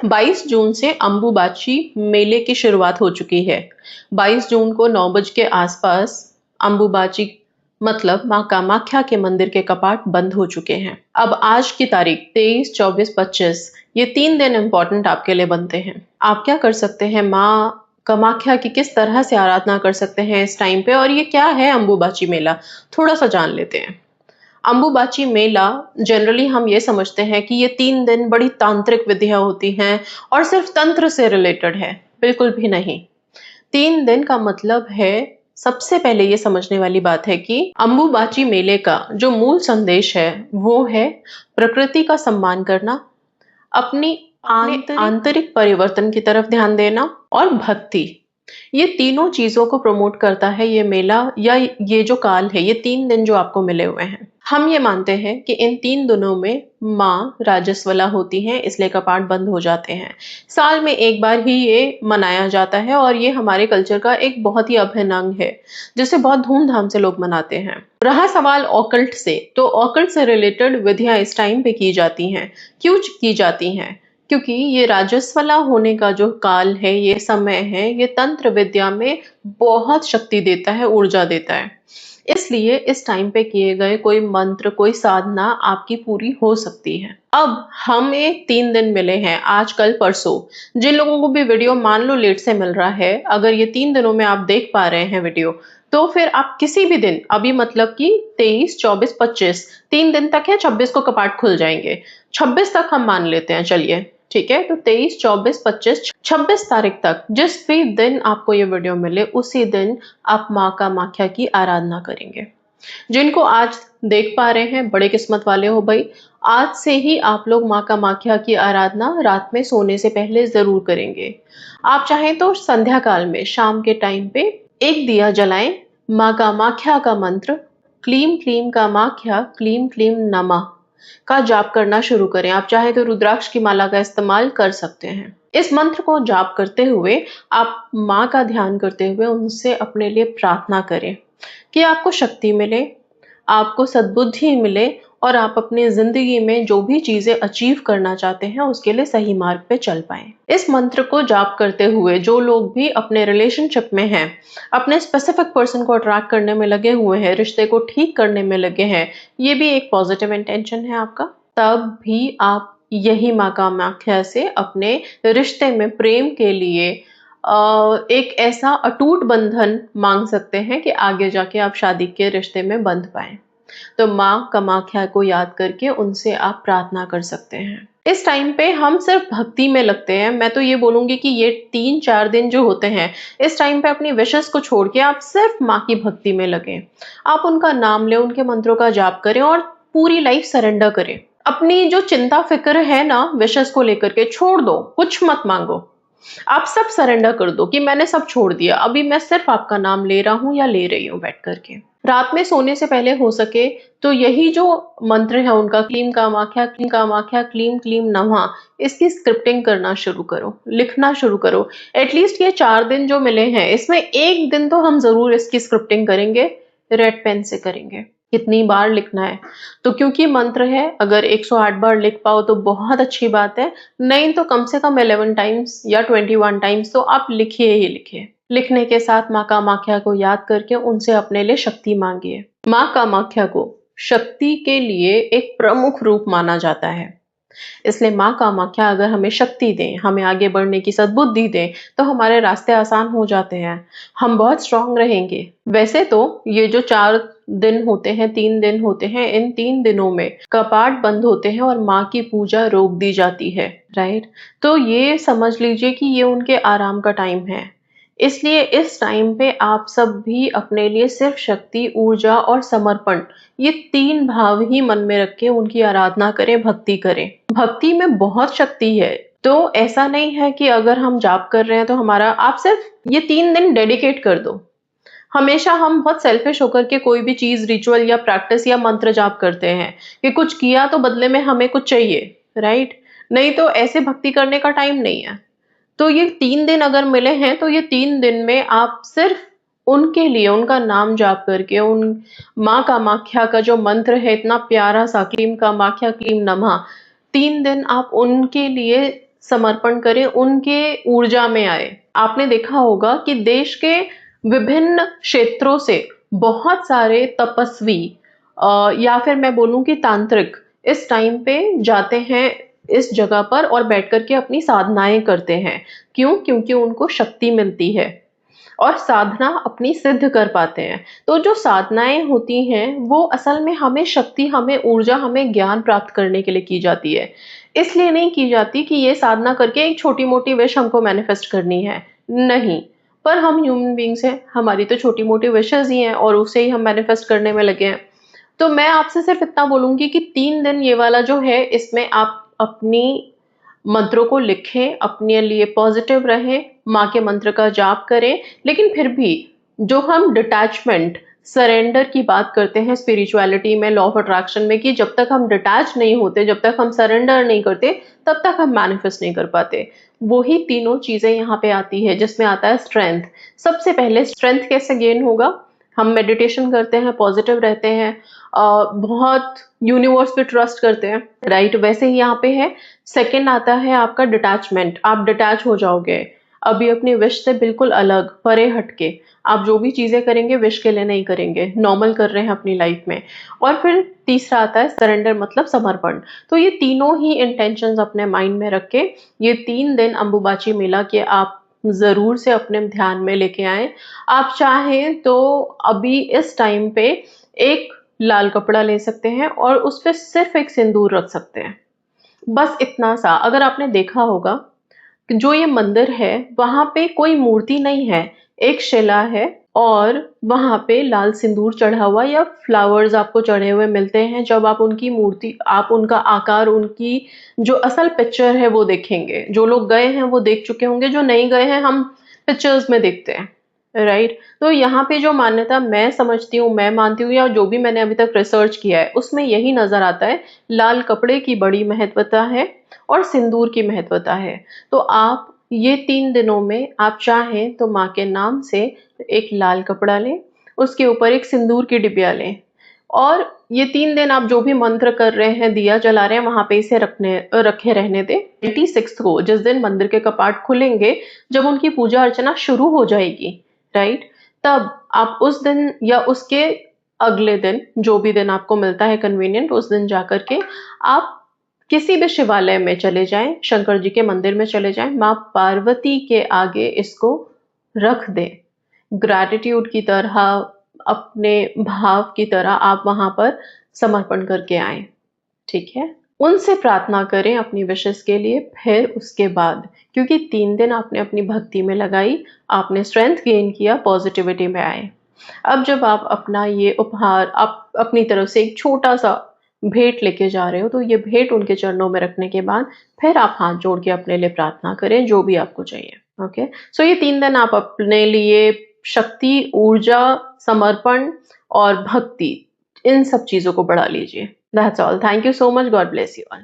22 जून से अंबुबाची मेले की शुरुआत हो चुकी है। 22 जून को 9 बजे के आसपास अंबुबाची मतलब मां कामाख्या के मंदिर के कपाट बंद हो चुके हैं। अब आज की तारीख 23, 24, 25 ये 3 दिन इंपॉर्टेंट आपके लिए बनते हैं। आप क्या कर सकते हैं, मां कामाख्या की किस तरह से आराधना कर सकते हैं इस टाइम पे, और ये क्या है अंबुबाची मेला, थोड़ा सा जान लेते हैं। अंबुबाची मेला जनरली हम ये समझते हैं कि ये 3 दिन बड़ी तांत्रिक विधियां होती हैं और सिर्फ तंत्र से रिलेटेड है। बिल्कुल भी नहीं। 3 दिन का मतलब है, सबसे पहले ये समझने वाली बात है कि अंबुबाची मेले का जो मूल संदेश है वो है प्रकृति का सम्मान करना, अपनी आंतरिक परिवर्तन की तरफ ध्यान देना और भक्ति। ये तीनों चीजों को प्रमोट करता है ये मेला, या ये जो काल है, ये 3 दिन जो आपको मिले हुए हैं। हम ये मानते हैं कि इन 3 दिनों में माँ राजस्वला होती हैं, इसलिए कपाट बंद हो जाते हैं। साल में एक बार ही ये मनाया जाता है और ये हमारे कल्चर का एक बहुत ही अभिन्न अंग है, जिसे बहुत धूमधाम से लोग मनाते हैं। रहा सवाल ऑकल्ट से, तो ऑकल्ट से रिलेटेड विधियां इस टाइम पे की जाती हैं। क्यों की जाती हैं? क्योंकि ये राजस्वला होने का जो काल है, ये समय है, ये तंत्र विद्या में बहुत शक्ति देता है, ऊर्जा देता है। इसलिए इस टाइम पे किए गए कोई मंत्र, कोई साधना आपकी पूरी हो सकती है। अब हमें 3 दिन मिले हैं, आज कल परसों। जिन लोगों को भी वीडियो मान लो लेट से मिल रहा है, अगर ये 3 दिनों में आप देख पा रहे हैं वीडियो, तो फिर आप किसी भी दिन, अभी मतलब कि 23, 24, 25 3 दिन तक है, 26 को कपाट खुल जाएंगे। 26 तक हम मान लेते हैं, चलिए ठीक है। तो 23, 24, 25, 26 तारीख तक जिस भी दिन आपको ये वीडियो मिले, उसी दिन आप माँ कामाख्या की आराधना करेंगे। जिनको आज देख पा रहे हैं, बड़े किस्मत वाले हो भाई। आज से ही आप लोग माँ कामाख्या की आराधना रात में सोने से पहले जरूर करेंगे। आप चाहें तो संध्या काल में शाम के टाइम पे एक दिया जलाएं, माँ कामाख्या का मंत्र क्लीम क्लीम कामाख्या क्लीम क्लीम नमः का जाप करना शुरू करें। आप चाहे तो रुद्राक्ष की माला का इस्तेमाल कर सकते हैं। इस मंत्र को जाप करते हुए आप माँ का ध्यान करते हुए उनसे अपने लिए प्रार्थना करें कि आपको शक्ति मिले, आपको सद्बुद्धि मिले और आप अपनी जिंदगी में जो भी चीजें अचीव करना चाहते हैं उसके लिए सही मार्ग पे चल पाएं। इस मंत्र को जाप करते हुए जो लोग भी अपने रिलेशनशिप में हैं, अपने स्पेसिफिक पर्सन को अट्रैक्ट करने में लगे हुए हैं, रिश्ते को ठीक करने में लगे हैं, ये भी एक पॉजिटिव इंटेंशन है आपका, तब भी आप यही माँ कामाख्या से अपने रिश्ते में प्रेम के लिए एक ऐसा अटूट बंधन मांग सकते हैं कि आगे जाके आप शादी के रिश्ते में बंध पाए। तो माँ कामाख्या को याद करके उनसे आप प्रार्थना कर सकते हैं। इस टाइम पे हम सिर्फ भक्ति में लगते हैं। मैं तो ये बोलूंगी कि ये 3-4 दिन जो होते हैं, इस टाइम पे अपनी विशेष को छोड़ के आप सिर्फ माँ की भक्ति में लगे। आप उनका नाम लें, उनके मंत्रों का जाप करें और पूरी लाइफ सरेंडर करें। अपनी जो चिंता फिक्र है ना विशेष को लेकर के, छोड़ दो, कुछ मत मांगो। आप सब सरेंडर कर दो कि मैंने सब छोड़ दिया, अभी मैं सिर्फ आपका नाम ले रहा हूं या ले रही हूं बैठ करके। रात में सोने से पहले हो सके तो यही जो मंत्र है उनका, क्लीम कामाख्या क्लीम क्लीम नमः, इसकी स्क्रिप्टिंग करना शुरू करो, लिखना शुरू करो। एटलीस्ट ये 4 दिन जो मिले हैं, इसमें एक दिन तो हम जरूर इसकी स्क्रिप्टिंग करेंगे, रेड पेन से करेंगे। कितनी बार लिखना है तो, क्योंकि मंत्र है, अगर 108 बार लिख पाओ तो बहुत अच्छी बात है, नहीं तो कम से कम 11 टाइम्स या 21 टाइम्स तो आप लिखिए ही लिखिए। लिखने के साथ माँ कामाख्या को याद करके उनसे अपने लिए शक्ति मांगिए। माँ कामाख्या को शक्ति के लिए एक प्रमुख रूप माना जाता है, इसलिए माँ कामाख्या अगर हमें शक्ति दें, हमें आगे बढ़ने की सद्बुद्धि दें, तो हमारे रास्ते आसान हो जाते हैं, हम बहुत स्ट्रांग रहेंगे। वैसे तो ये जो 4 दिन होते हैं, 3 दिन होते हैं, इन 3 दिनों में कपाट बंद होते हैं और माँ की पूजा रोक दी जाती है, राइट। तो ये समझ लीजिए कि ये उनके आराम का टाइम है। इसलिए इस टाइम पे आप सब भी अपने लिए सिर्फ शक्ति, ऊर्जा और समर्पण, ये 3 भाव ही मन में रख के उनकी आराधना करें, भक्ति करें। भक्ति में बहुत शक्ति है। तो ऐसा नहीं है कि अगर हम जाप कर रहे हैं तो हमारा, आप सिर्फ ये 3 दिन डेडिकेट कर दो। हमेशा हम बहुत सेल्फिश होकर के कोई भी चीज, रिचुअल या प्रैक्टिस या मंत्र जाप करते हैं कि कुछ किया तो बदले में हमें कुछ चाहिए, राइट। नहीं तो ऐसे भक्ति करने का टाइम नहीं है। तो ये 3 दिन अगर मिले हैं तो ये 3 दिन में आप सिर्फ उनके लिए उनका नाम जाप करके, उन माँ कामाख्या का जो मंत्र है इतना प्यारा सा, क्लीम कामाख्या क्लीम नमः, 3 दिन आप उनके लिए समर्पण करें, उनके ऊर्जा में आए। आपने देखा होगा कि देश के विभिन्न क्षेत्रों से बहुत सारे तपस्वी या फिर मैं बोलूं कि तांत्रिक इस टाइम पे जाते हैं इस जगह पर और बैठ कर के अपनी साधनाएं करते हैं। क्यों? क्योंकि उनको शक्ति मिलती है और साधना अपनी सिद्ध कर पाते हैं। तो जो साधनाएं होती हैं वो असल में हमें शक्ति, हमें ऊर्जा, हमें ज्ञान प्राप्त करने के लिए की जाती है। इसलिए नहीं की जाती कि ये साधना करके एक छोटी मोटी विश हमको मैनिफेस्ट करनी है, नहीं। पर हम ह्यूमन बींग्स हैं, हमारी तो छोटी मोटी विशेज ही हैं और उसे ही हम मैनिफेस्ट करने में लगे हैं। तो मैं आपसे सिर्फ इतना बोलूंगी कि 3 दिन ये वाला जो है इसमें आप अपनी मंत्रों को लिखें, अपने लिए पॉजिटिव रहें, माँ के मंत्र का जाप करें। लेकिन फिर भी जो हम डिटैचमेंट, सरेंडर की बात करते हैं स्पिरिचुअलिटी में, लॉ ऑफ अट्रैक्शन में, कि जब तक हम डिटैच नहीं होते, जब तक हम सरेंडर नहीं करते, तब तक हम मैनिफेस्ट नहीं कर पाते। वही तीनों चीजें यहाँ पे आती है, जिसमें आता है स्ट्रेंथ। सबसे पहले स्ट्रेंथ कैसे गेन होगा? हम मेडिटेशन करते हैं, पॉजिटिव रहते हैं, बहुत यूनिवर्स पे ट्रस्ट करते हैं, राइट? वैसे ही यहाँ पे है। सेकंड आता है आपका डिटैचमेंट। आप डिटैच हो जाओगे अभी अपनी विश से बिल्कुल अलग, परे हटके। आप जो भी चीजें करेंगे विश के लिए नहीं करेंगे, नॉर्मल कर रहे हैं अपनी लाइफ में। और फिर तीसरा आता है सरेंडर, मतलब समर्पण। तो ये तीनों ही इंटेंशंस अपने माइंड में रख के ये 3 दिन अंबुबाची मेला के आप जरूर से अपने ध्यान में लेके आए। आप चाहें तो अभी इस टाइम पे एक लाल कपड़ा ले सकते हैं और उस पे सिर्फ एक सिंदूर रख सकते हैं, बस इतना सा। अगर आपने देखा होगा कि जो ये मंदिर है वहां पे कोई मूर्ति नहीं है, एक शिला है और वहां पे लाल सिंदूर चढ़ा हुआ या फ्लावर्स आपको चढ़े हुए मिलते हैं। जब आप उनकी मूर्ति, आप उनका आकार, उनकी जो असल पिक्चर है वो देखेंगे। जो लोग गए हैं वो देख चुके होंगे, जो नहीं गए हैं हम पिक्चर्स में देखते हैं, राइट? तो यहाँ पे जो मान्यता मैं समझती हूँ, मैं मानती हूँ, या जो भी मैंने अभी तक रिसर्च किया है उसमें यही नजर आता है, लाल कपड़े की बड़ी महत्वता है और सिंदूर की महत्वता है। तो आप ये 3 दिनों में आप चाहें तो माँ के नाम से एक लाल कपड़ा लें, उसके ऊपर एक सिंदूर की डिबिया लें और ये 3 दिन आप जो भी मंत्र कर रहे हैं, दिया जला रहे हैं, वहां पे इसे रखे रहने दें। 26 को जिस दिन मंदिर के कपाट खुलेंगे, जब उनकी पूजा अर्चना शुरू हो जाएगी, राइट, तब आप उस दिन या उसके अगले दिन, जो भी दिन आपको मिलता है कन्वीनियंट, उस दिन जाकर के आप किसी भी शिवालय में चले जाएं, शंकर जी के मंदिर में चले जाएं, माँ पार्वती के आगे इसको रख दें। ग्रैटिट्यूड की तरह, अपने भाव की तरह आप वहां पर समर्पण करके आए, ठीक है? उनसे प्रार्थना करें अपनी विशेष के लिए। फिर उसके बाद, क्योंकि 3 दिन आपने अपनी भक्ति में लगाई, आपने स्ट्रेंथ गेन किया, पॉजिटिविटी में आए। अब जब आप अपना ये उपहार, आप अपनी तरफ से एक छोटा सा भेंट लेके जा रहे हो, तो ये भेंट उनके चरणों में रखने के बाद फिर आप हाथ जोड़ के अपने लिए प्रार्थना करें, जो भी आपको चाहिए। ओके, सो ये 3 दिन आप अपने लिए शक्ति, ऊर्जा, समर्पण और भक्ति, इन सब चीजों को बढ़ा लीजिए। That's all. Thank you so much. God bless you all.